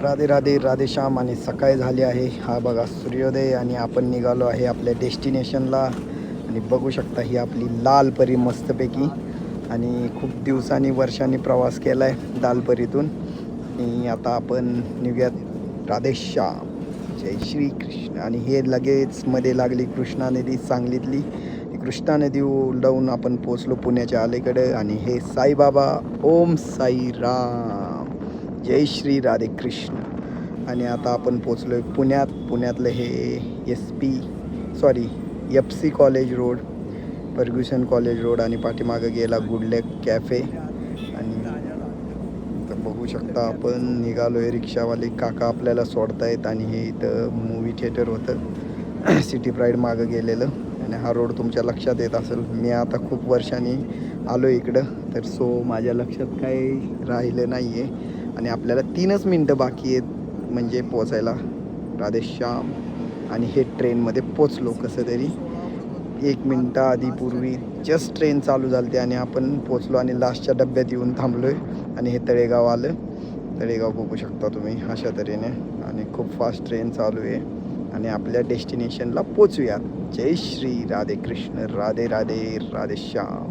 राधे राधे राधेश्याम. आणि सकाळ झाली आहे. हा बघा सूर्योदय आणि आपण निघालो आहे आपल्या डेस्टिनेशनला. आणि बघू शकता ही आपली लाल परी मस्तपैकी. आणि खूप दिवसांनी वर्षांनी प्रवास केला आहे लालपरीतून. आणि आता आपण निघूयात राधेश्याम. जय श्री कृष्ण. आणि हे लगेच मध्ये लागली कृष्णा नदी सांगलीतली. कृष्णा नदी ओलांडून आपण पोचलो पुण्याच्या अलीकडे. आणि हे साईबाबा. ओम साई राम. जय श्री राधे कृष्ण. आणि आता आपण पोचलो आहे पुण्यातलं हे FC college road, Fergusson college road. आणि पाठीमागं गेला गुडलेक कॅफे. आणि इथं बघू शकता आपण निघालो आहे. रिक्षावाले काका आपल्याला सोडतायत. आणि हे इथं मूवी थिएटर होतं सिटी प्राईड मागं गेलेलं. आणि हा रोड तुमच्या लक्षात येत असेल. मी आता खूप वर्षांनी आलो इकडं, तर माझ्या लक्षात काही राहिलं नाही आहे. आणि आपल्याला 3च मिनटं बाकी आहेत म्हणजे पोचायला राधेश्याम. आणि हे ट्रेनमध्ये पोचलो कसं तरी 1 मिनटं आधीपूर्वी जस्ट ट्रेन चालू झाली आणि आपण पोचलो. आणि लास्टच्या डब्यात येऊन थांबलो आहे. आणि हे तळेगाव आलं. तळेगाव बघू शकता तुम्ही अशा तऱ्हेने. आणि खूप फास्ट ट्रेन चालू आहे. आणि आपल्या डेस्टिनेशनला पोचूयात. जय श्री राधे कृष्ण. राधे राधे राधेश्याम.